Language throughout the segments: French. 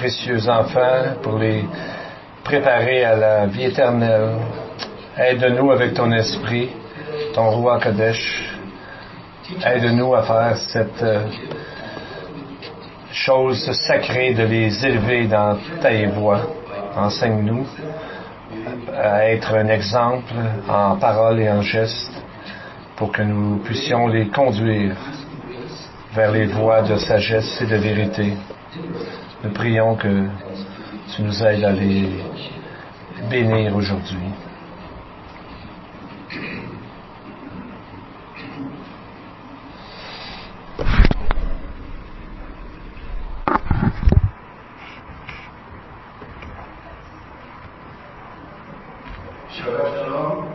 précieux enfants, pour les préparer à la vie éternelle. Aide-nous avec ton esprit, ton roi Kodesh. Aide-nous à faire cette chose sacrée de les élever dans ta voie. Enseigne-nous à être un exemple en parole et en geste pour que nous puissions les conduire vers les voies de sagesse et de vérité. Nous prions que tu nous aides à les bénir aujourd'hui. Shalom.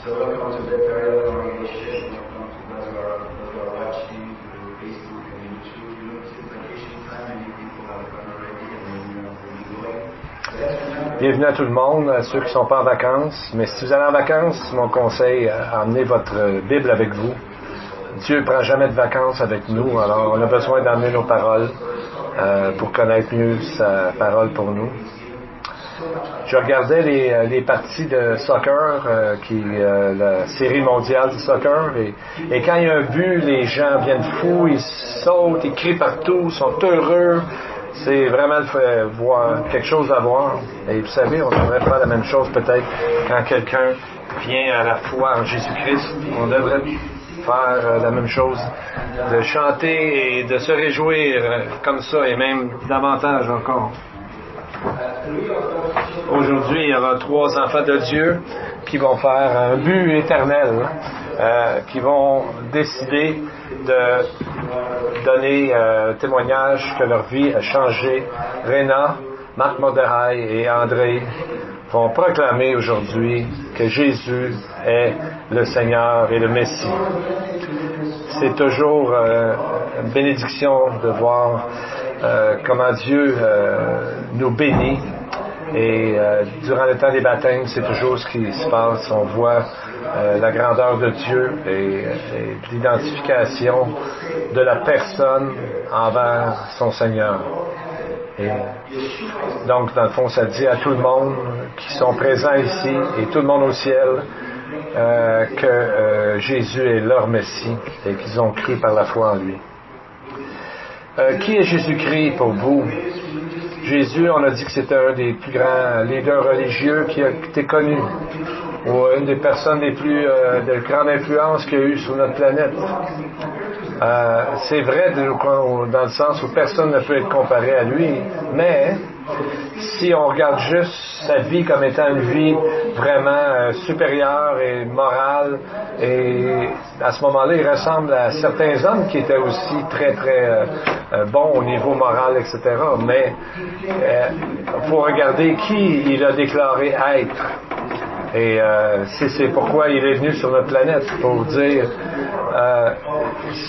So welcome to the Bethel congregation. Welcome to those who are watching through Facebook and YouTube. You know, it's vacation time. Many people have gone already and then we'll be going. Bienvenue à tout le monde, à ceux qui ne sont pas en vacances. Mais si vous allez en vacances, mon conseil, emmenez votre Bible avec vous. Dieu ne prend jamais de vacances avec nous, alors on a besoin d'emmener nos paroles pour connaître mieux sa parole pour nous. Je regardais les parties de soccer, la série mondiale du soccer, et quand il y a un but, les gens viennent fous, ils sautent, ils crient partout, sont heureux. C'est vraiment quelque chose à voir. Et vous savez, on devrait faire la même chose peut-être quand quelqu'un vient à la foi en Jésus-Christ. On devrait faire la même chose, de chanter et de se réjouir comme ça, et même davantage encore. Aujourd'hui, il y aura 3 enfants de Dieu qui vont faire un but éternel, qui vont décider de donner témoignage que leur vie a changé. Réna, Marc Mordehaï et André vont proclamer aujourd'hui que Jésus est le Seigneur et le Messie. C'est toujours une bénédiction de voir comment Dieu nous bénit. Et durant le temps des baptêmes, c'est toujours ce qui se passe. On voit la grandeur de Dieu et l'identification de la personne envers son Seigneur. Et donc, dans le fond, ça dit à tout le monde qui sont présents ici et tout le monde au ciel que Jésus est leur Messie et qu'ils ont cru par la foi en lui. Qui est Jésus-Christ pour vous? Jésus, on a dit que c'était un des plus grands leaders religieux qui a été connu, ou une des personnes les plus de grande influence qu'il y a eu sur notre planète. C'est vrai dans le sens où personne ne peut être comparé à lui, mais si on regarde juste sa vie comme étant une vie vraiment supérieure et morale, et à ce moment-là, il ressemble à certains hommes qui étaient aussi très très bons au niveau moral, etc. Mais il faut regarder qui il a déclaré être. Et c'est pourquoi il est venu sur notre planète, pour dire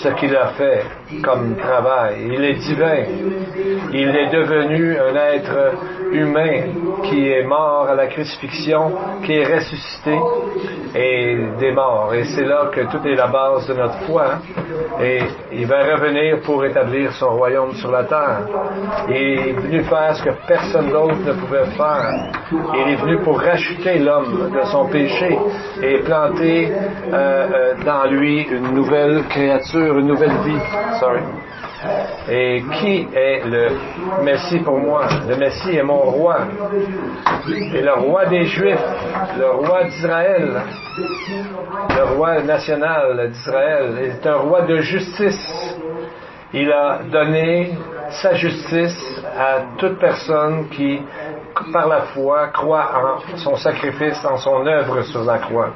ce qu'il a fait comme travail. Il est divin. Il est devenu un être humain qui est mort à la crucifixion, qui est ressuscité et des morts. Et c'est là que tout est la base de notre foi. Et il va revenir pour établir son royaume sur la terre. Il est venu faire ce que personne d'autre ne pouvait faire. Il est venu pour racheter l'homme de son péché et planter dans lui une nouvelle créature, une nouvelle vie. Et qui est le Messie pour moi? Le Messie est mon roi. Et le roi des Juifs, le roi d'Israël, le roi national d'Israël, est un roi de justice. Il a donné sa justice à toute personne qui, par la foi, croit en son sacrifice, en son œuvre sur la croix.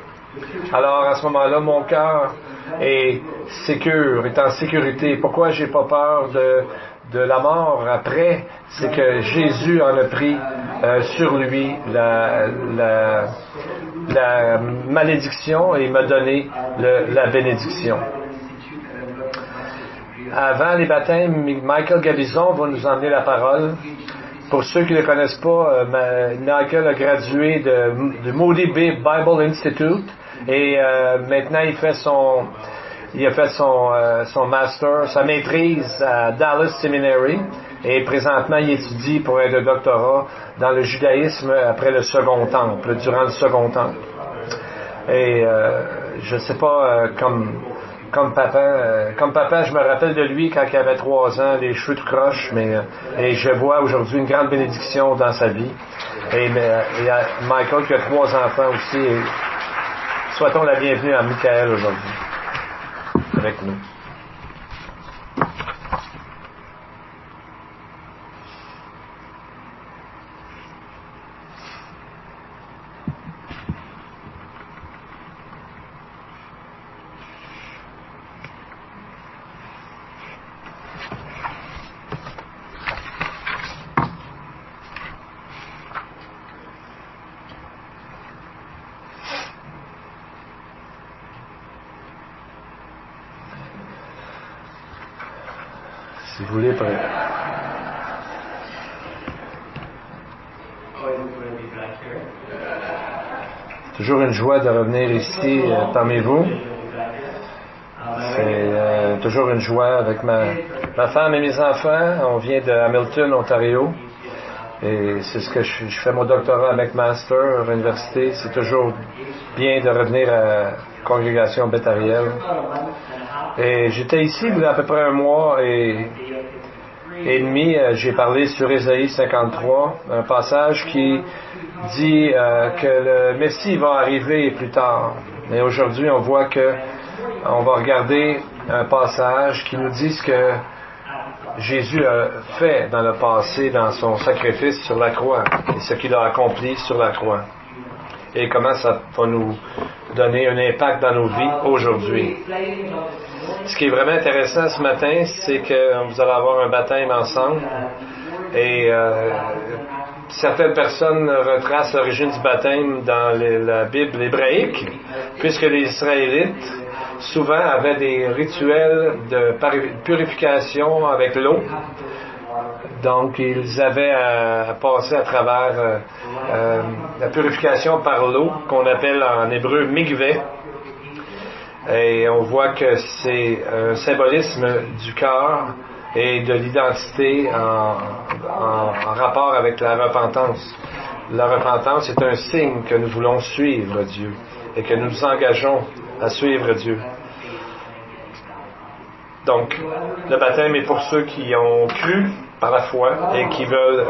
Alors, à ce moment-là, mon cœur est en sécurité. Pourquoi j'ai pas peur de la mort après? C'est que Jésus en a pris sur lui la malédiction et m'a donné la bénédiction. Avant les baptêmes, Michael Gabizon va nous emmener la parole. Pour ceux qui ne le connaissent pas, Michael a gradué de Moody Bible Institute et maintenant il a fait son master, sa maîtrise à Dallas Seminary Et présentement, il étudie pour être un doctorat dans le judaïsme après le Second Temple, durant le Second Temple. Et je sais pas, comme papa, je me rappelle de lui quand il avait 3 ans, les cheveux tout croches, et je vois aujourd'hui une grande bénédiction dans sa vie. Et il y a Michael qui a 3 enfants aussi, et souhaitons la bienvenue à Michael aujourd'hui, avec nous. Si vous voulez, toujours une joie de revenir ici parmi vous. C'est toujours une joie avec ma femme et mes enfants. On vient de Hamilton, Ontario. Et c'est ce que je fais mon doctorat avec Master à l'université. C'est toujours bien de revenir à la congrégation Beth-Ariel. Et j'étais ici il y a à peu près 1 mois et demi. J'ai parlé sur Ésaïe 53, un passage qui dit que le Messie va arriver plus tard. Et aujourd'hui, on voit que on va regarder un passage qui nous dit ce que Jésus a fait dans le passé, dans son sacrifice sur la croix, et ce qu'il a accompli sur la croix. Et comment ça va nous donner un impact dans nos vies aujourd'hui. Ce qui est vraiment intéressant ce matin, c'est que vous allez avoir un baptême ensemble. Et certaines personnes retracent l'origine du baptême dans la Bible hébraïque, puisque les Israélites souvent avaient des rituels de purification avec l'eau. Donc, ils avaient à passer à travers la purification par l'eau, qu'on appelle en hébreu mikveh. Et on voit que c'est un symbolisme du cœur et de l'identité en rapport avec la repentance. La repentance est un signe que nous voulons suivre Dieu et que nous nous engageons à suivre Dieu. Donc, le baptême est pour ceux qui ont cru par la foi et qui veulent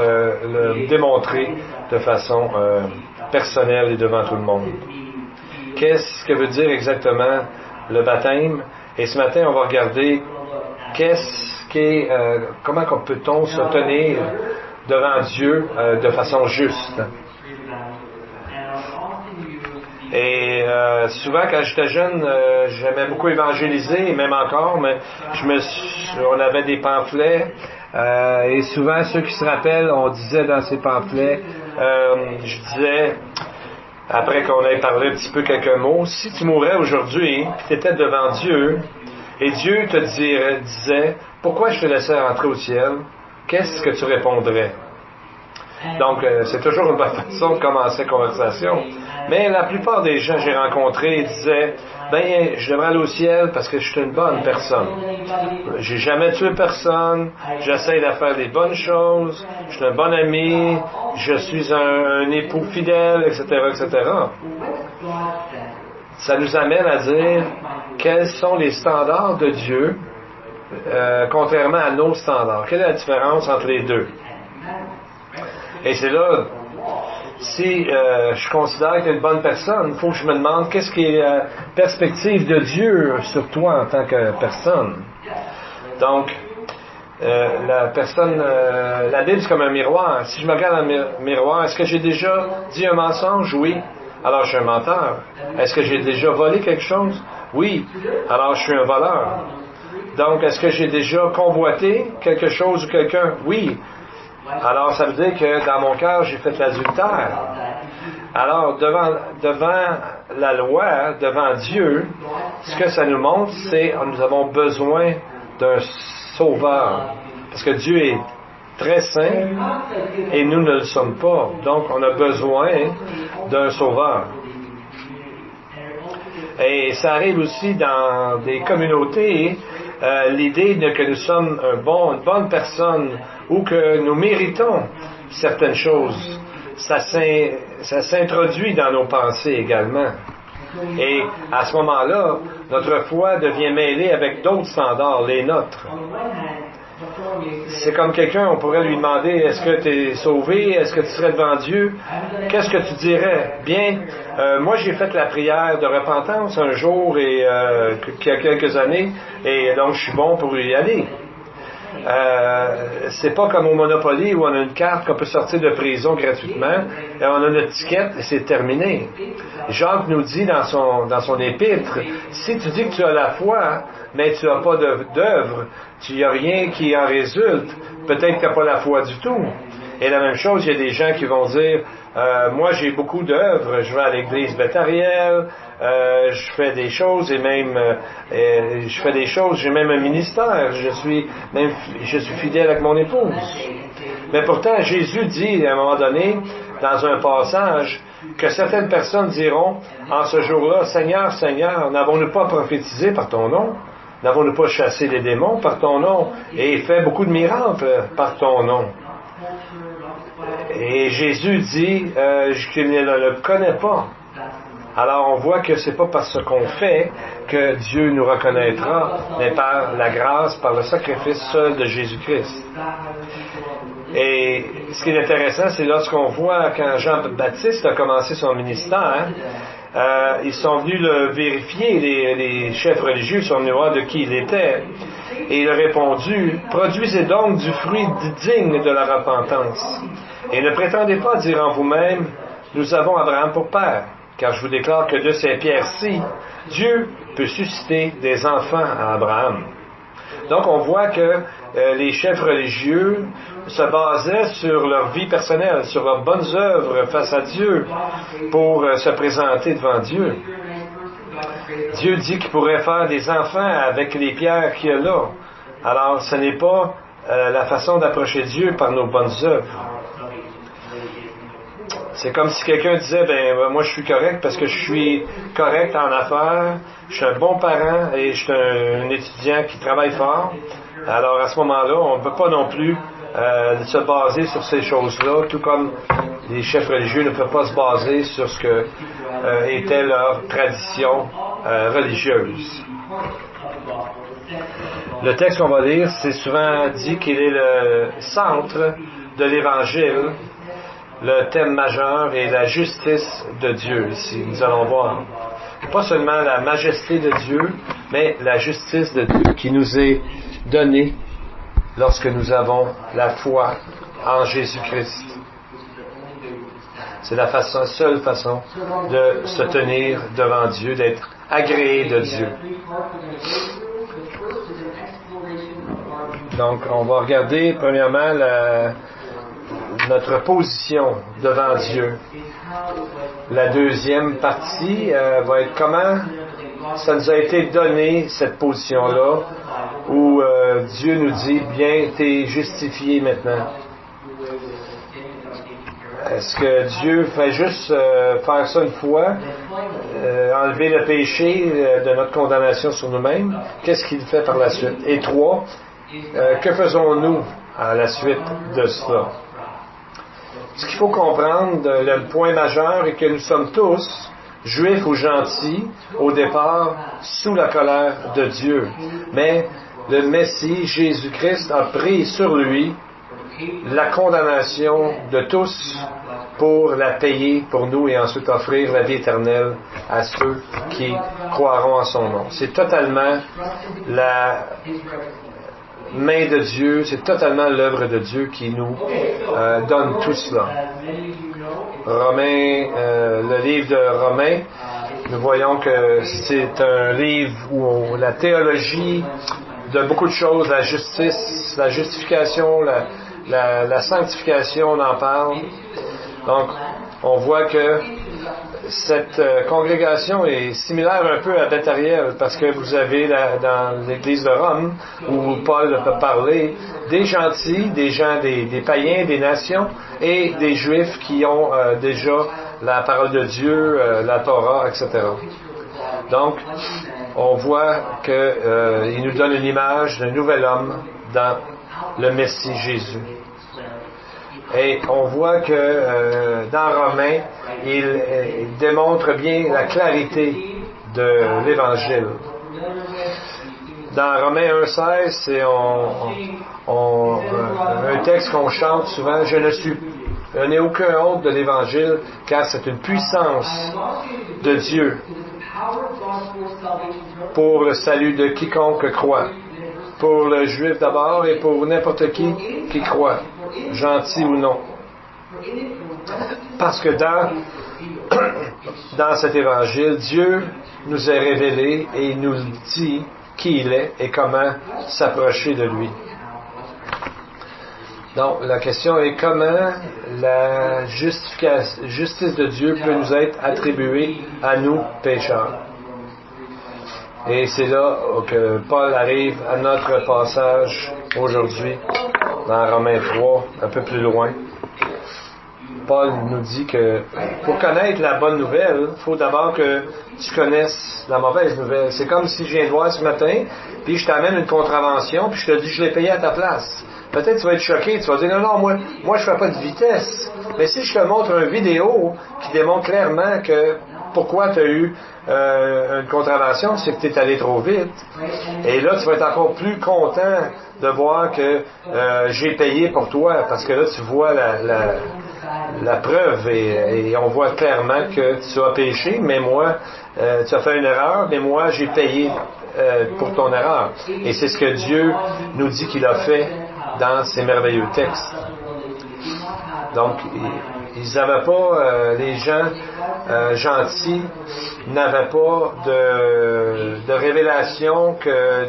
le démontrer de façon personnelle et devant tout le monde. Qu'est-ce que veut dire exactement le baptême? Et ce matin, on va regarder comment peut-on se tenir devant Dieu de façon juste. Et souvent, quand j'étais jeune, j'aimais beaucoup évangéliser, et même encore, mais on avait des pamphlets, et souvent, ceux qui se rappellent, on disait dans ces pamphlets, je disais, après qu'on ait parlé un petit peu quelques mots, si tu mourais aujourd'hui, tu étais devant Dieu, et Dieu te disait, pourquoi je te laissais rentrer au ciel, qu'est-ce que tu répondrais? Donc, c'est toujours une bonne façon de commencer la conversation. Mais la plupart des gens que j'ai rencontrés disaient, je devrais aller au ciel parce que je suis une bonne personne. J'ai jamais tué personne, j'essaie de faire des bonnes choses, je suis un bon ami, je suis un époux fidèle, etc., etc. Ça nous amène à dire quels sont les standards de Dieu, contrairement à nos standards. Quelle est la différence entre les deux? Et c'est là, si je considère que tu es une bonne personne, il faut que je me demande qu'est-ce qui est la perspective de Dieu sur toi en tant que personne. Donc, la Bible c'est comme un miroir. Si je me regarde dans le miroir, est-ce que j'ai déjà dit un mensonge? Oui. Alors je suis un menteur. Est-ce que j'ai déjà volé quelque chose? Oui. Alors je suis un voleur. Donc, est-ce que j'ai déjà convoité quelque chose ou quelqu'un? Oui. Alors, ça veut dire que dans mon cœur, j'ai fait l'adultère. Alors, devant la loi, devant Dieu, ce que ça nous montre, c'est que nous avons besoin d'un sauveur. Parce que Dieu est très saint et nous ne le sommes pas. Donc, on a besoin d'un sauveur. Et ça arrive aussi dans des communautés l'idée de que nous sommes une bonne personne ou que nous méritons certaines choses. Ça s'introduit dans nos pensées également. Et à ce moment-là, notre foi devient mêlée avec d'autres standards, les nôtres. C'est comme quelqu'un, on pourrait lui demander, est-ce que tu es sauvé? Est-ce que tu serais devant Dieu? Qu'est-ce que tu dirais? Bien, moi j'ai fait la prière de repentance un jour et il y a quelques années, et donc je suis bon pour y aller. C'est pas comme au Monopoly où on a une carte qu'on peut sortir de prison gratuitement, et on a notre ticket et c'est terminé. Jacques nous dit dans son épître, si tu dis que tu as la foi, mais tu n'as pas d'œuvre, il n'y a rien qui en résulte, peut-être que tu n'as pas la foi du tout. Et la même chose, il y a des gens qui vont dire, moi j'ai beaucoup d'œuvres, je vais à l'église Bethariel, je fais des choses et même j'ai même un ministère, je suis fidèle avec mon épouse. Mais pourtant, Jésus dit à un moment donné, dans un passage, que certaines personnes diront en ce jour-là, Seigneur, Seigneur, n'avons-nous pas prophétisé par ton nom? N'avons-nous pas chassé les démons par ton nom et fait beaucoup de miracles par ton nom? Et Jésus dit qu'il ne le connaît pas. Alors on voit que c'est pas par ce qu'on fait que Dieu nous reconnaîtra, mais par la grâce, par le sacrifice seul de Jésus-Christ. Et ce qui est intéressant, c'est lorsqu'on voit quand Jean-Baptiste a commencé son ministère, ils sont venus le vérifier, les chefs religieux sont venus voir de qui il était. Et il a répondu, « Produisez donc du fruit digne de la repentance. Et ne prétendez pas dire en vous-même, nous avons Abraham pour père, car je vous déclare que de ces pierres-ci, Dieu peut susciter des enfants à Abraham. » Donc on voit que les chefs religieux se basaient sur leur vie personnelle, sur leurs bonnes œuvres face à Dieu pour se présenter devant Dieu. Dieu dit qu'il pourrait faire des enfants avec les pierres qu'il y a là. Alors ce n'est pas la façon d'approcher Dieu par nos bonnes œuvres. C'est comme si quelqu'un disait, moi je suis correct parce que je suis correct en affaires, je suis un bon parent et je suis un étudiant qui travaille fort. Alors à ce moment-là, on ne peut pas non plus se baser sur ces choses-là, tout comme les chefs religieux ne peuvent pas se baser sur ce que était leur tradition religieuse. Le texte qu'on va lire, c'est souvent dit qu'il est le centre de l'Évangile. Le thème majeur est la justice de Dieu ici. Nous allons voir pas seulement la majesté de Dieu, mais la justice de Dieu qui nous est donnée lorsque nous avons la foi en Jésus-Christ. C'est la seule façon de se tenir devant Dieu, d'être agréé de Dieu. Donc, on va regarder premièrement notre position devant Dieu. La deuxième partie va être comment ça nous a été donné, cette position-là, où Dieu nous dit, bien, t'es justifié maintenant. Est-ce que Dieu fait juste faire ça une fois, enlever le péché de notre condamnation sur nous-mêmes? Qu'est-ce qu'il fait par la suite? Et 3, que faisons-nous à la suite de cela? Ce qu'il faut comprendre, le point majeur est que nous sommes tous, juifs ou gentils, au départ, sous la colère de Dieu. Mais le Messie, Jésus-Christ, a pris sur lui la condamnation de tous pour la payer pour nous et ensuite offrir la vie éternelle à ceux qui croiront en son nom. C'est totalement la main de Dieu, c'est totalement l'œuvre de Dieu qui nous donne tout cela. Le livre de Romains, nous voyons que c'est un livre où la théologie de beaucoup de choses, la justice, la justification, la sanctification, on en parle. Donc, on voit que cette congrégation est similaire un peu à Bethariel, parce que vous avez dans l'église de Rome, où Paul peut parler, des gentils, des gens, des païens, des nations, et des juifs qui ont déjà la parole de Dieu, la Torah, etc. Donc, on voit qu'il nous donne une image d'un nouvel homme dans le Messie Jésus. Et on voit que dans Romains, il démontre bien la clarité de l'Évangile. Dans Romains 1,16, c'est un texte qu'on chante souvent, je n'ai aucun honte de l'Évangile, car c'est une puissance de Dieu pour le salut de quiconque croit. Pour le juif d'abord et pour n'importe qui croit, gentil ou non. Parce que dans cet évangile, Dieu nous est révélé et il nous dit qui il est et comment s'approcher de lui. Donc, la question est comment la justice de Dieu peut nous être attribuée à nous, pécheurs. Et c'est là que Paul arrive à notre passage aujourd'hui, dans Romains 3, un peu plus loin. Paul nous dit que pour connaître la bonne nouvelle, il faut d'abord que tu connaisses la mauvaise nouvelle. C'est comme si je viens de voir ce matin, puis je t'amène une contravention, puis je te dis je l'ai payé à ta place. Peut-être tu vas être choqué, tu vas dire non, moi je fais pas de vitesse. Mais si je te montre une vidéo qui démontre clairement que pourquoi tu as eu une contravention, c'est que tu es allé trop vite. Et là, tu vas être encore plus content de voir que j'ai payé pour toi, parce que là, tu vois la preuve et on voit clairement que tu as péché, mais moi, tu as fait une erreur, mais moi, j'ai payé pour ton erreur. Et c'est ce que Dieu nous dit qu'il a fait dans ces merveilleux textes. Donc, ils n'avaient pas, les gens gentils n'avaient pas de révélation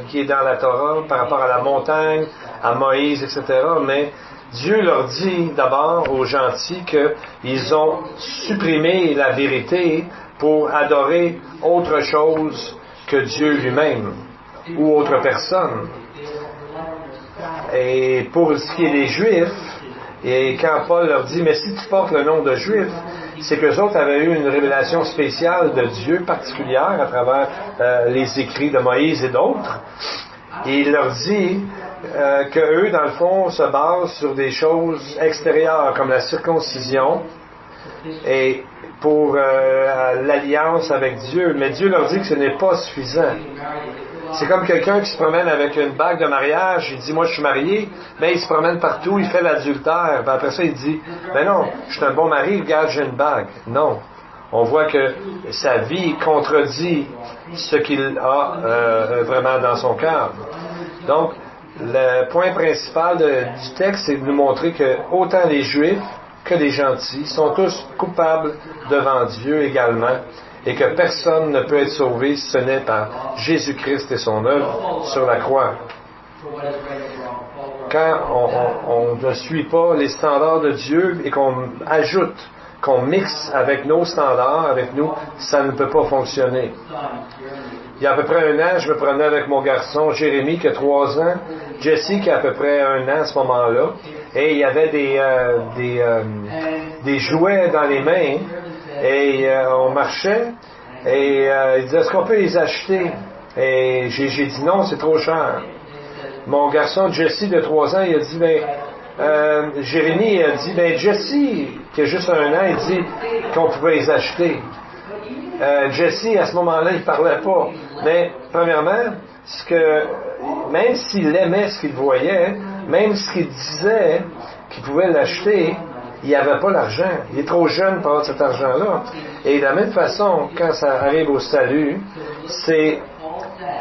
qui est dans la Torah par rapport à la montagne, à Moïse, etc. Mais Dieu leur dit d'abord aux gentils qu'ils ont supprimé la vérité pour adorer autre chose que Dieu lui-même ou autre personne. Et pour ce qui est des Juifs, et quand Paul leur dit, mais si tu portes le nom de Juif, c'est qu'eux autres avaient eu une révélation spéciale de Dieu particulière à travers les écrits de Moïse et d'autres. Et il leur dit qu'eux, dans le fond, se basent sur des choses extérieures, comme la circoncision, et pour l'alliance avec Dieu. Mais Dieu leur dit que ce n'est pas suffisant. C'est comme quelqu'un qui se promène avec une bague de mariage, il dit, moi je suis marié, mais il se promène partout, il fait l'adultère, puis après ça il dit, ben non, je suis un bon mari, regarde, j'ai une bague. Non. On voit que sa vie contredit ce qu'il a vraiment dans son cœur. Donc, le point principal du texte, c'est de nous montrer que autant les Juifs que les gentils sont tous coupables devant Dieu également, et que personne ne peut être sauvé si ce n'est par Jésus-Christ et son œuvre sur la croix. Quand on ne suit pas les standards de Dieu et qu'on ajoute, qu'on mixe avec nos standards, avec nous, ça ne peut pas fonctionner. Il y a à peu près 1 an, je me promenais avec mon garçon Jérémy qui a 3 ans, Jessie qui a à peu près 1 an à ce moment-là, et il y avait des jouets dans les mains. Et on marchait, et il disait, est-ce qu'on peut les acheter? Et j'ai dit non, c'est trop cher. Mon garçon Jesse de 3 ans, il a dit, Jérémy a dit, Jesse, qui a juste 1 an, il dit qu'on pouvait les acheter. Jesse, à ce moment-là, il parlait pas. Mais, premièrement, même s'il aimait ce qu'il voyait, même ce qu'il disait qu'il pouvait l'acheter, il n'y avait pas l'argent. Il est trop jeune pour avoir cet argent-là. Et de la même façon, quand ça arrive au salut, c'est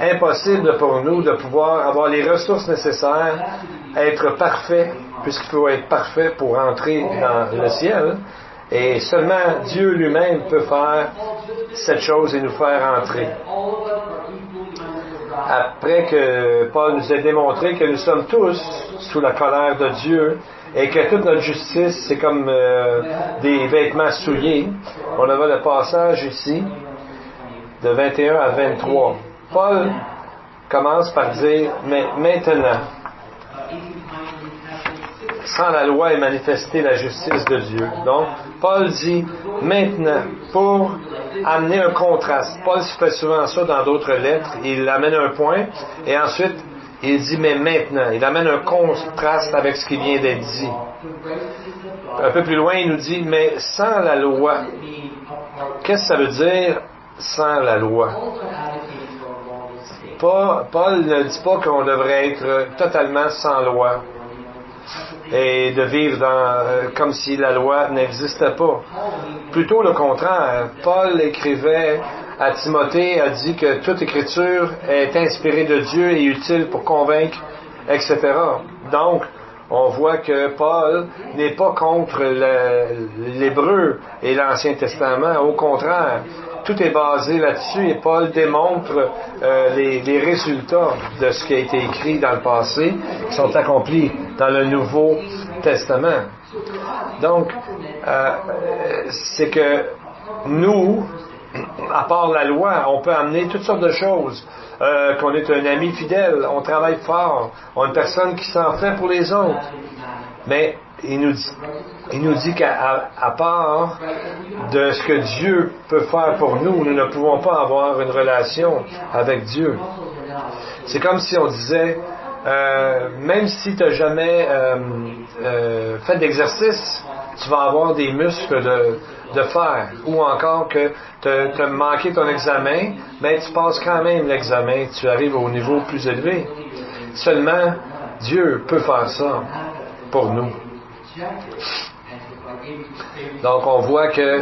impossible pour nous de pouvoir avoir les ressources nécessaires, être parfait, puisqu'il faut être parfait pour entrer dans le ciel. Et seulement Dieu lui-même peut faire cette chose et nous faire entrer. Après que Paul nous ait démontré que nous sommes tous sous la colère de Dieu, et que toute notre justice, c'est comme des vêtements souillés. On avait le passage ici, de 21 à 23. Paul commence par dire, mais maintenant, sans la loi est manifestée la justice de Dieu. Donc, Paul dit, maintenant, pour amener un contraste. Paul fait souvent ça dans d'autres lettres. Il amène un point et ensuite il dit mais maintenant. Il amène un contraste avec ce qui vient d'être dit. Un peu plus loin, il nous dit mais sans la loi. Qu'est-ce que ça veut dire sans la loi? Paul ne dit pas qu'on devrait être totalement sans loi et de vivre comme si la loi n'existait pas. Plutôt le contraire. Paul écrivait à Timothée, a dit que toute écriture est inspirée de Dieu et utile pour convaincre, etc. Donc, on voit que Paul n'est pas contre l'Hébreu et l'Ancien Testament. Au contraire, tout est basé là-dessus et Paul démontre les résultats de ce qui a été écrit dans le passé qui sont accomplis dans le Nouveau Testament. Donc, c'est que nous, à part la loi, on peut amener toutes sortes de choses. Qu'on est un ami fidèle, on travaille fort, on est une personne qui s'en fait pour les autres. Mais il nous dit qu'à part de ce que Dieu peut faire pour nous, nous ne pouvons pas avoir une relation avec Dieu. C'est comme si on disait, même si tu n'as jamais fait d'exercice, tu vas avoir des muscles de fer, ou encore que tu as manqué ton examen, mais tu passes quand même l'examen, tu arrives au niveau plus élevé. Seulement, Dieu peut faire ça pour nous. Donc, on voit que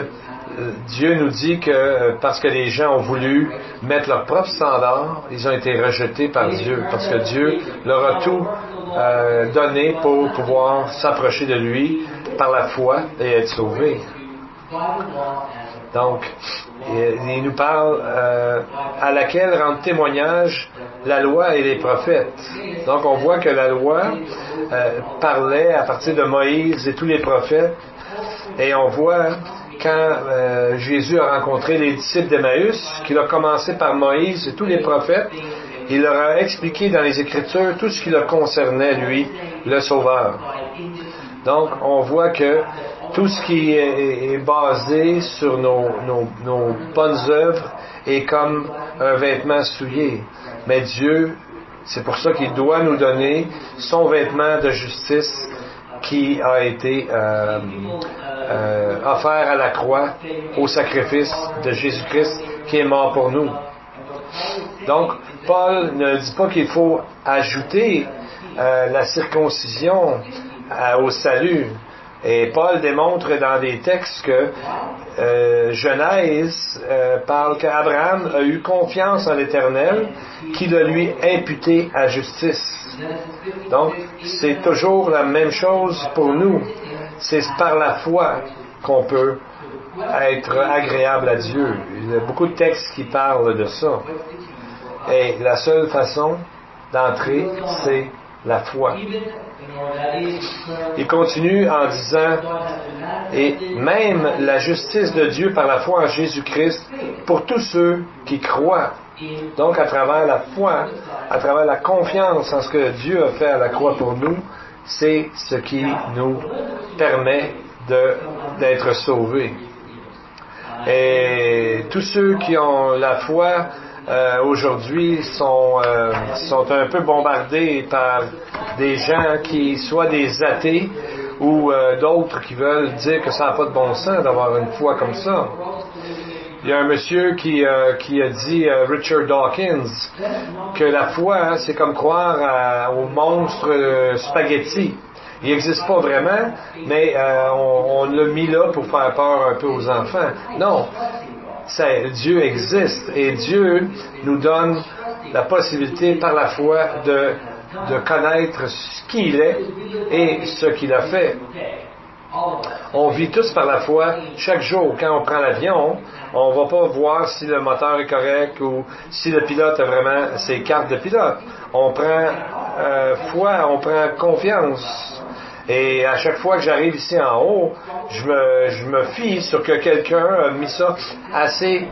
Dieu nous dit que parce que les gens ont voulu mettre leurs propres standards, ils ont été rejetés par Dieu, parce que Dieu leur a tout donné pour pouvoir s'approcher de lui par la foi et être sauvés. Donc, il nous parle à laquelle rendent témoignage la loi et les prophètes. Donc, on voit que la loi parlait à partir de Moïse et tous les prophètes. Et on voit quand Jésus a rencontré les disciples d'Emmaüs, qu'il a commencé par Moïse et tous les prophètes, il leur a expliqué dans les Écritures tout ce qui le concernait, lui, le Sauveur. Donc, on voit que tout ce qui est basé sur nos bonnes œuvres est comme un vêtement souillé. Mais Dieu, c'est pour ça qu'il doit nous donner son vêtement de justice qui a été offert à la croix au sacrifice de Jésus-Christ qui est mort pour nous. Donc, Paul ne dit pas qu'il faut ajouter la circoncision au salut. Et Paul démontre dans des textes que Genèse parle qu'Abraham a eu confiance en l'Éternel qui le lui imputé à justice. Donc, c'est toujours la même chose pour nous. C'est par la foi qu'on peut être agréable à Dieu. Il y a beaucoup de textes qui parlent de ça. Et la seule façon d'entrer, c'est la foi. Il continue en disant, et même la justice de Dieu par la foi en Jésus-Christ pour tous ceux qui croient. Donc, à travers la foi, à travers la confiance en ce que Dieu a fait à la croix pour nous, c'est ce qui nous permet d'être sauvés. Et tous ceux qui ont la foi aujourd'hui sont un peu bombardés par des gens qui, soit des athées ou d'autres qui veulent dire que ça n'a pas de bon sens d'avoir une foi comme ça. Il y a un monsieur qui a dit, Richard Dawkins, que la foi, c'est comme croire au monstre spaghetti. Il n'existe pas vraiment, mais on l'a mis là pour faire peur un peu aux enfants. Non, Dieu existe et Dieu nous donne la possibilité par la foi de connaître qui il est et ce qu'il a fait. On vit tous par la foi chaque jour. Quand on prend l'avion, on ne va pas voir si le moteur est correct ou si le pilote a vraiment ses cartes de pilote. On prend foi, on prend confiance. Et à chaque fois que j'arrive ici en haut, je me fie sur que quelqu'un a mis ça assez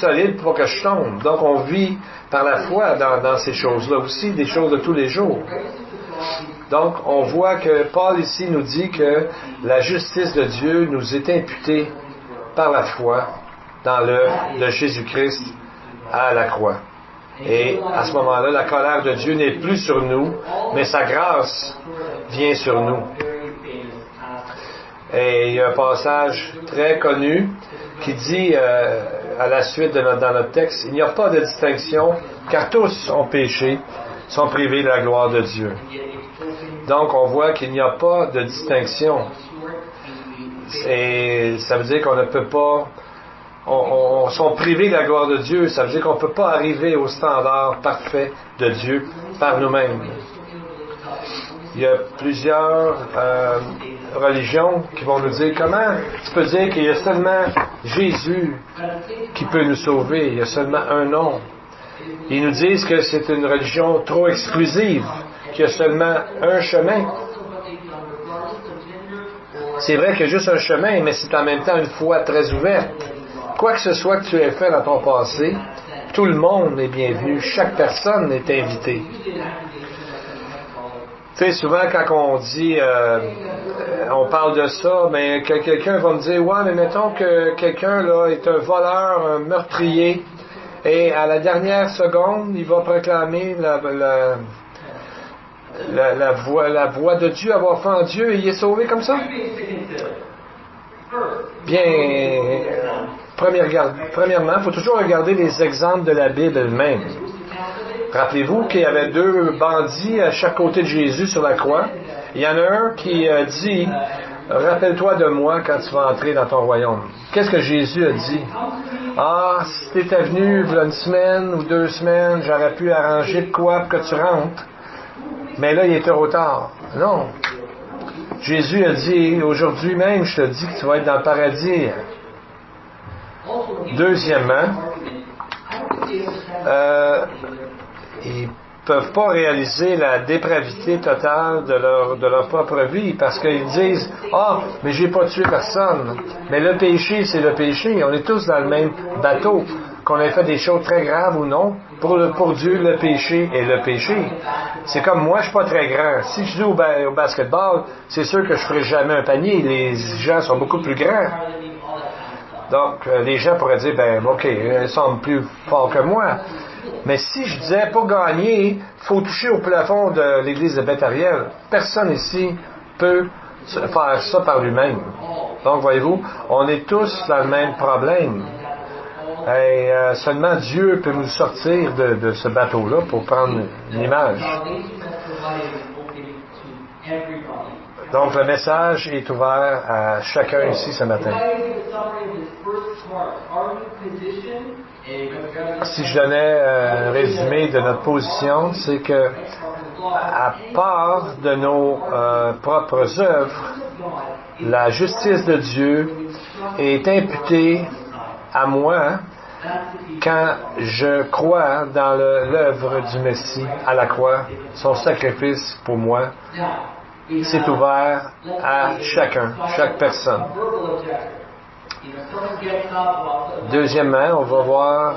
solide pour que je tombe. Donc on vit par la foi dans ces choses-là aussi, des choses de tous les jours. Donc on voit que Paul ici nous dit que la justice de Dieu nous est imputée par la foi dans l'œuvre de Jésus-Christ à la croix. Et à ce moment-là, la colère de Dieu n'est plus sur nous, mais sa grâce vient sur nous. Et il y a un passage très connu qui dit, à la suite dans notre texte, il n'y a pas de distinction, car tous ont péché, sont privés de la gloire de Dieu. Donc, on voit qu'il n'y a pas de distinction. Et ça veut dire qu'on ne peut pas, on sont privés de la gloire de Dieu, ça veut dire qu'on ne peut pas arriver au standard parfait de Dieu par nous-mêmes. Il y a plusieurs religions qui vont nous dire comment tu peux dire qu'il y a seulement Jésus qui peut nous sauver, il y a seulement un nom. Ils nous disent que c'est une religion trop exclusive, qu'il y a seulement un chemin. C'est vrai qu'il y a juste un chemin, mais c'est en même temps une foi très ouverte. Quoi que ce soit que tu aies fait dans ton passé, tout le monde est bienvenu, chaque personne est invitée. Tu sais, souvent quand on dit, on parle de ça, mais que quelqu'un va me dire, ouais, mais mettons que quelqu'un là est un voleur, un meurtrier, et à la dernière seconde, il va proclamer la voix de Dieu, avoir foi en Dieu, et il est sauvé comme ça. Bien, premièrement, il faut toujours regarder les exemples de la Bible elle-même. Rappelez-vous qu'il y avait 2 bandits à chaque côté de Jésus sur la croix. Il y en a un qui dit, rappelle-toi de moi quand tu vas entrer dans ton royaume. Qu'est-ce que Jésus a dit? Ah, si tu étais venu il y a une semaine ou 2 semaines, j'aurais pu arranger de quoi pour que tu rentres. Mais là, il est trop tard. Non. Jésus a dit, aujourd'hui même, je te dis que tu vas être dans le paradis. Deuxièmement, ils ne peuvent pas réaliser la dépravité totale de leur propre vie parce qu'ils disent « Ah, mais j'ai pas tué personne. » Mais le péché, c'est le péché. On est tous dans le même bateau. Qu'on ait fait des choses très graves ou non, pour Dieu, le péché est le péché. C'est comme moi, je suis pas très grand. Si je joue au basketball, c'est sûr que je ferai jamais un panier. Les gens sont beaucoup plus grands. Donc, les gens pourraient dire, ben, OK, ils sont plus forts que moi. Mais si je disais, pour gagner, il faut toucher au plafond de l'église de Beth-Ariel, personne ici peut faire ça par lui-même. Donc, voyez-vous, on est tous dans le même problème. Et seulement Dieu peut nous sortir de ce bateau-là pour prendre une image. Donc, le message est ouvert à chacun ici ce matin. Si je donnais un résumé de notre position, c'est que, à part de nos propres œuvres, la justice de Dieu est imputée à moi quand je crois dans l'œuvre du Messie à la croix, son sacrifice pour moi. C'est ouvert à chacun, chaque personne. Deuxièmement, on va voir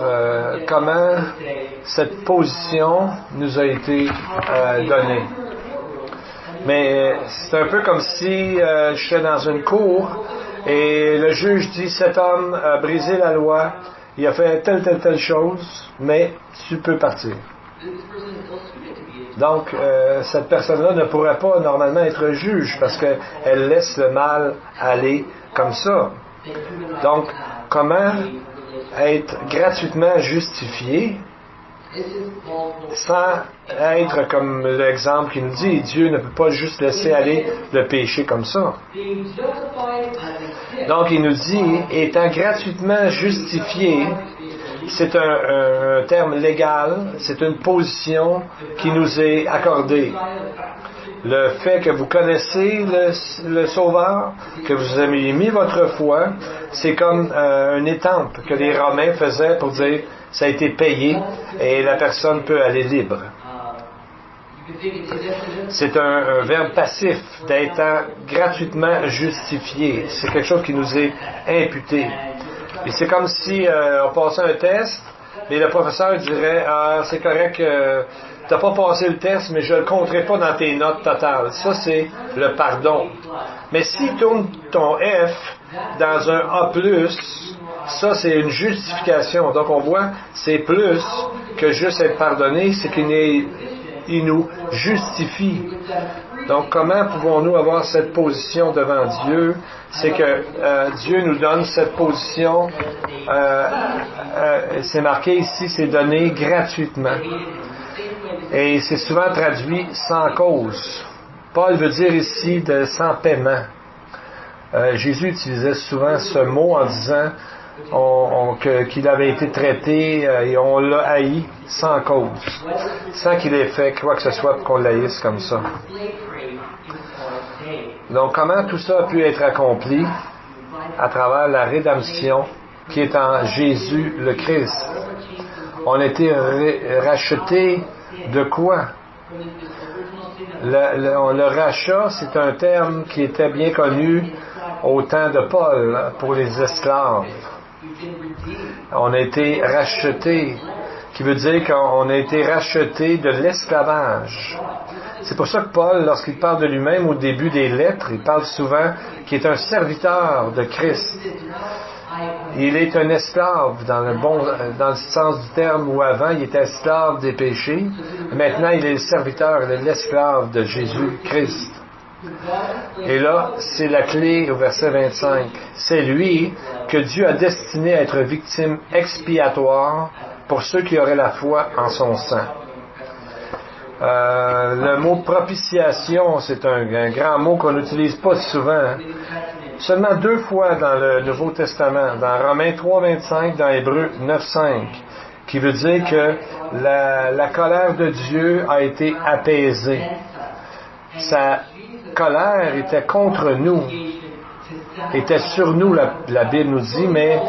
comment cette position nous a été donnée. Mais c'est un peu comme si je suis dans une cour et le juge dit, cet homme a brisé la loi, il a fait telle chose, mais tu peux partir. Donc, cette personne-là ne pourrait pas normalement être juge parce qu'elle laisse le mal aller comme ça. Donc, comment être gratuitement justifié sans être comme l'exemple qui nous dit, Dieu ne peut pas juste laisser aller le péché comme ça. Donc, il nous dit, étant gratuitement justifié, c'est un terme légal, c'est une position qui nous est accordée. Le fait que vous connaissez le Sauveur, que vous avez mis votre foi, c'est comme une étampe que les Romains faisaient pour dire ça a été payé et la personne peut aller libre. C'est un verbe passif, d'être gratuitement justifié. C'est quelque chose qui nous est imputé. Et c'est comme si on passait un test, et le professeur dirait c'est correct, tu n'as pas passé le test, mais je ne le compterai pas dans tes notes totales. Ça, c'est le pardon. Mais s'il tourne ton F dans un A+, Ça, c'est une justification. Donc, on voit, c'est plus que juste être pardonné, c'est qu'il nous justifie. Donc, comment pouvons-nous avoir cette position devant Dieu? C'est que Dieu nous donne cette position, c'est marqué ici, c'est donné gratuitement. Et c'est souvent traduit sans cause. Paul veut dire ici sans paiement. Jésus utilisait souvent ce mot en disant qu'il avait été traité et on l'a haï sans cause, sans qu'il ait fait quoi que ce soit pour qu'on l'haïsse comme ça. Donc, comment tout ça a pu être accompli? À travers la rédemption qui est en Jésus le Christ. On a été rachetés de quoi? Le rachat, c'est un terme qui était bien connu au temps de Paul pour les esclaves. On a été rachetés, qui veut dire qu'on a été rachetés de l'esclavage. C'est pour ça que Paul, lorsqu'il parle de lui-même au début des lettres, il parle souvent qu'il est un serviteur de Christ. Il est un esclave dans le sens du terme où avant il était esclave des péchés. Maintenant il est le serviteur, il est l'esclave de Jésus-Christ. Et là, c'est la clé au verset 25. C'est lui que Dieu a destiné à être victime expiatoire pour ceux qui auraient la foi en son sang. Le mot propitiation, c'est un grand mot qu'on n'utilise pas souvent. Seulement 2 fois dans le Nouveau Testament, dans Romains 3.25, dans Hébreux 9.5, qui veut dire que la colère de Dieu a été apaisée. Sa colère était contre nous, était sur nous, la Bible nous dit, mais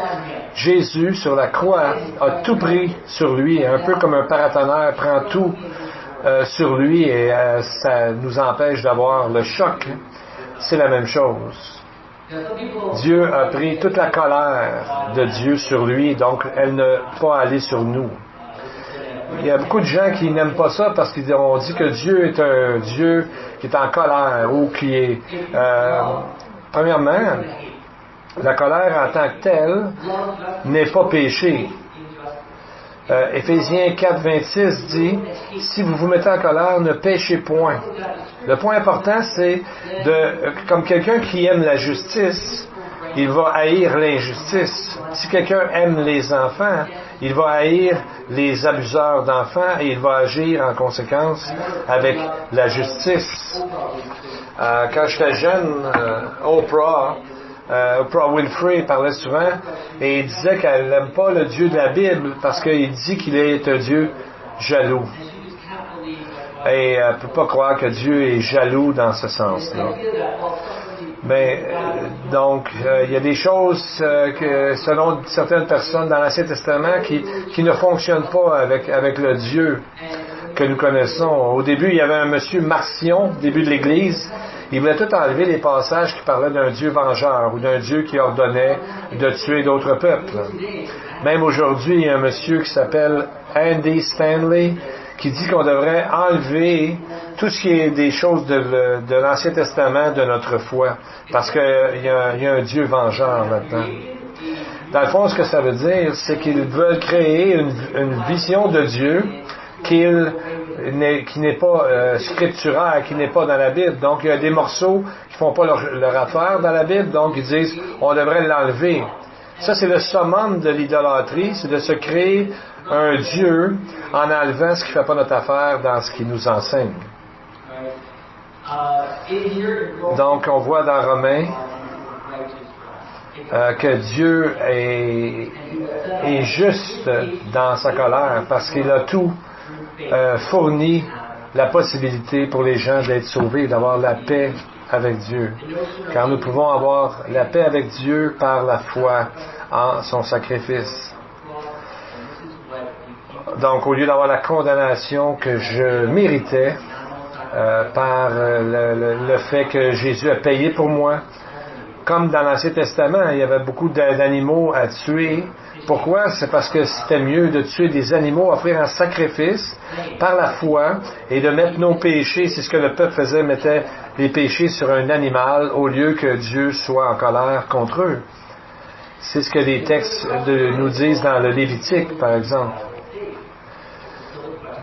Jésus, sur la croix, a tout pris sur lui, un peu comme un paratonnerre prend tout sur lui et ça nous empêche d'avoir le choc. C'est la même chose. Dieu a pris toute la colère de Dieu sur lui, donc elle n'a pas allé sur nous. Il y a beaucoup de gens qui n'aiment pas ça parce qu'ils ont dit que Dieu est un Dieu qui est en colère ou qui est... premièrement, la colère en tant que telle n'est pas péché. Éphésiens 4.26 dit « Si vous vous mettez en colère, ne péchez point. » Le point important, c'est comme quelqu'un qui aime la justice, il va haïr l'injustice. Si quelqu'un aime les enfants, il va haïr les abuseurs d'enfants et il va agir en conséquence avec la justice. Quand j'étais jeune, Oprah Winfrey parlait souvent et il disait qu'elle n'aime pas le Dieu de la Bible parce qu'il dit qu'il est un Dieu jaloux. Et elle ne peut pas croire que Dieu est jaloux dans ce sens-là. Mais donc, il y a des choses que, selon certaines personnes dans l'Ancien Testament qui ne fonctionnent pas avec le Dieu que nous connaissons. Au début, il y avait un monsieur Marcion, au début de l'Église. Il voulait tout enlever les passages qui parlaient d'un Dieu vengeur ou d'un Dieu qui ordonnait de tuer d'autres peuples. Même aujourd'hui, il y a un monsieur qui s'appelle Andy Stanley qui dit qu'on devrait enlever tout ce qui est des choses de l'Ancien Testament de notre foi, parce qu'il y a un Dieu vengeur là-dedans. Dans le fond, ce que ça veut dire, c'est qu'ils veulent créer une vision de Dieu qui n'est pas scripturaire, qui n'est pas dans la Bible. Donc, il y a des morceaux qui font pas leur affaire dans la Bible, donc ils disent, on devrait l'enlever. Ça, c'est le summum de l'idolâtrie, c'est de se créer un Dieu en enlevant ce qui ne fait pas notre affaire dans ce qu'il nous enseigne. Donc, on voit dans Romains que Dieu est juste dans sa colère parce qu'il a tout fourni la possibilité pour les gens d'être sauvés, d'avoir la paix avec Dieu. Car nous pouvons avoir la paix avec Dieu par la foi en son sacrifice. Donc, au lieu d'avoir la condamnation que je méritais par le fait que Jésus a payé pour moi, comme dans l'Ancien Testament, il y avait beaucoup d'animaux à tuer. Pourquoi? C'est parce que c'était mieux de tuer des animaux, offrir un sacrifice par la foi et de mettre nos péchés, c'est ce que le peuple faisait, mettait les péchés sur un animal au lieu que Dieu soit en colère contre eux. C'est ce que les textes nous disent dans le Lévitique, par exemple.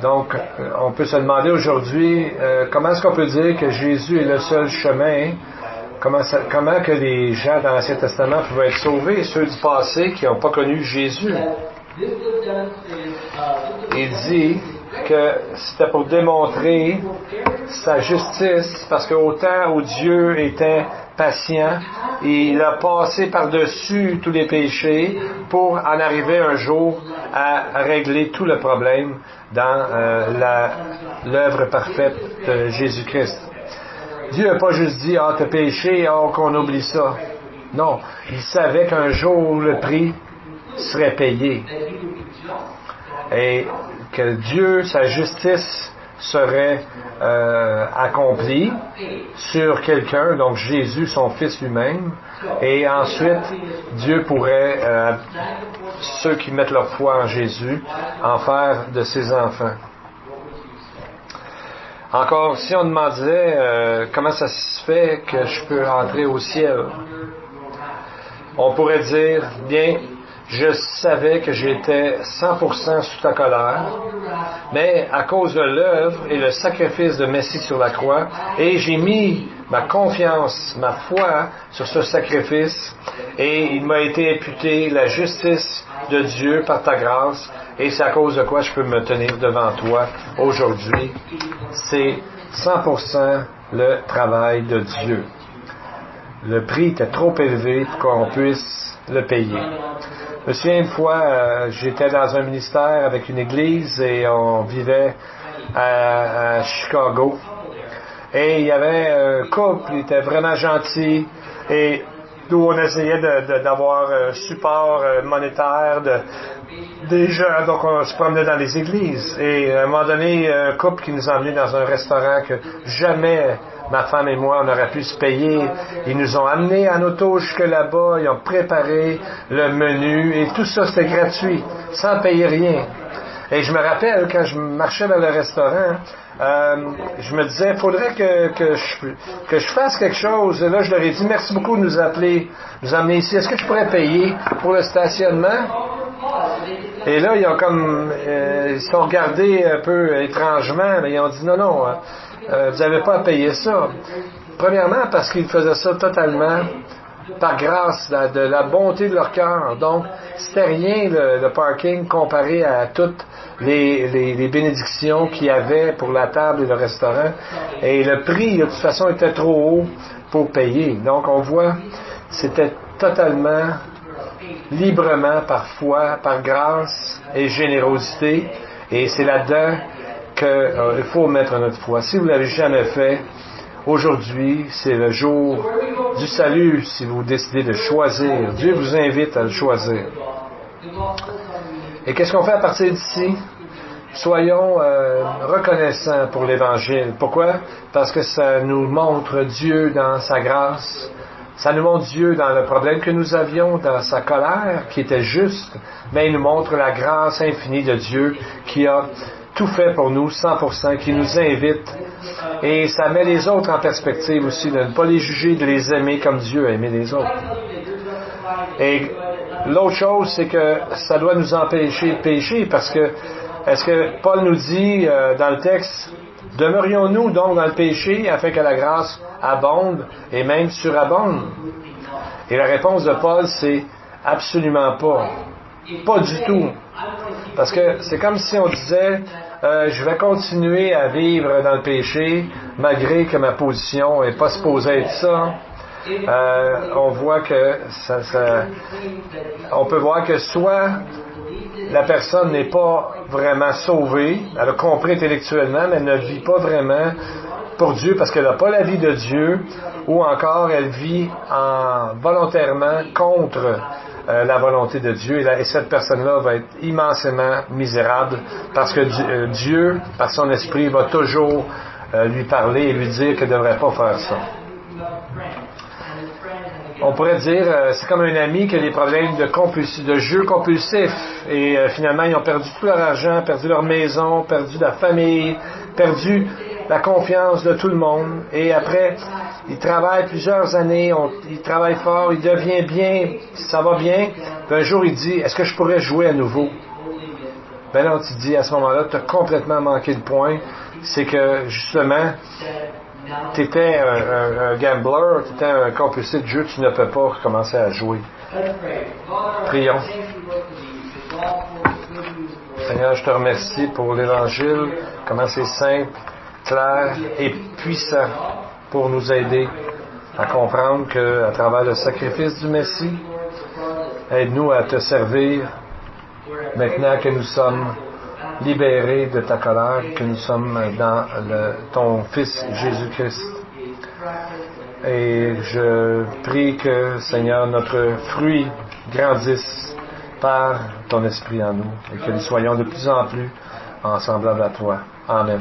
Donc, on peut se demander aujourd'hui, comment est-ce qu'on peut dire que Jésus est le seul chemin? Comment que les gens dans l'Ancien Testament pouvaient être sauvés, ceux du passé qui n'ont pas connu Jésus? Il dit que c'était pour démontrer sa justice, parce qu'au temps où Dieu était patient, il a passé par-dessus tous les péchés pour en arriver un jour à régler tout le problème dans l'œuvre parfaite de Jésus-Christ. Dieu n'a pas juste dit « Ah, t'as péché, qu'on oublie ça ». Non, il savait qu'un jour le prix serait payé. Et que Dieu, sa justice serait accomplie sur quelqu'un, donc Jésus, son Fils lui-même, et ensuite Dieu pourrait, ceux qui mettent leur foi en Jésus, en faire de ses enfants. Encore, si on demandait comment ça se fait que je peux entrer au ciel, on pourrait dire, bien, je savais que j'étais 100% sous ta colère, mais à cause de l'œuvre et le sacrifice de Messie sur la croix, et j'ai mis ma confiance, ma foi sur ce sacrifice, et il m'a été imputé la justice de Dieu par ta grâce, et c'est à cause de quoi je peux me tenir devant toi aujourd'hui. C'est 100% le travail de Dieu. Le prix était trop élevé pour qu'on puisse le payer. Je me souviens une fois, j'étais dans un ministère avec une église et on vivait à Chicago. Et il y avait un couple, il était vraiment gentil. Et nous, on essayait d'avoir un support monétaire des gens. Donc, on se promenait dans les églises. Et à un moment donné, un couple qui nous a emmenés dans un restaurant que jamais ma femme et moi, on aurait pu se payer. Ils nous ont amenés en auto jusque là-bas. Ils ont préparé le menu. Et tout ça, c'était gratuit, sans payer rien. Et je me rappelle, quand je marchais vers le restaurant, je me disais, il faudrait que je fasse quelque chose. Et là, je leur ai dit, merci beaucoup de nous amener ici. Est-ce que je pourrais payer pour le stationnement? Et là, ils ont ils se sont regardés un peu étrangement, mais ils ont dit, non, vous n'avez pas à payer ça. Premièrement, parce qu'ils faisaient ça totalement par grâce de la bonté de leur cœur. Donc, c'était rien le parking comparé à toutes les bénédictions qu'il y avait pour la table et le restaurant. Et le prix, de toute façon, était trop haut pour payer. Donc, on voit, c'était totalement, librement, par foi, par grâce et générosité. Et c'est là-dedans qu'il faut mettre notre foi. Si vous ne l'avez jamais fait, aujourd'hui, c'est le jour du salut si vous décidez de choisir. Dieu vous invite à le choisir. Et qu'est-ce qu'on fait à partir d'ici? Soyons reconnaissants pour l'Évangile. Pourquoi? Parce que ça nous montre Dieu dans sa grâce. Ça nous montre Dieu dans le problème que nous avions, dans sa colère, qui était juste, mais il nous montre la grâce infinie de Dieu qui a tout fait pour nous, 100%, qui nous invite. Et ça met les autres en perspective aussi, de ne pas les juger, de les aimer comme Dieu a aimé les autres. Et l'autre chose, c'est que ça doit nous empêcher de pécher, parce que, est-ce que Paul nous dit dans le texte, demeurions-nous donc dans le péché afin que la grâce abonde et même surabonde? Et la réponse de Paul, c'est absolument pas. Pas du tout. Parce que c'est comme si on disait, je vais continuer à vivre dans le péché malgré que ma position n'est pas supposée être ça. On voit que on peut voir que soit la personne n'est pas vraiment sauvée, elle a compris intellectuellement, mais elle ne vit pas vraiment pour Dieu parce qu'elle n'a pas la vie de Dieu, ou encore elle vit volontairement contre la volonté de Dieu, et cette personne-là va être immensément misérable parce que Dieu, par son esprit, va toujours lui parler et lui dire qu'elle ne devrait pas faire ça. On pourrait dire, c'est comme un ami qui a des problèmes de jeux compulsifs et finalement ils ont perdu tout leur argent, perdu leur maison, perdu la famille, perdu la confiance de tout le monde, et après il travaille plusieurs années, il travaille fort, il devient bien, ça va bien. Puis un jour, il dit, est-ce que je pourrais jouer à nouveau? Ben non, tu dis, à ce moment-là, tu as complètement manqué le point. C'est que, justement, tu étais un gambler, tu étais un compulsif de jeu, tu ne peux pas recommencer à jouer. Prions. Seigneur, je te remercie pour l'Évangile, comment c'est simple, clair et puissant pour nous aider à comprendre qu'à travers le sacrifice du Messie, aide-nous à te servir maintenant que nous sommes libérés de ta colère, que nous sommes dans ton Fils Jésus-Christ. Et je prie que, Seigneur, notre fruit grandisse par ton Esprit en nous et que nous soyons de plus en plus semblables à toi. Amen.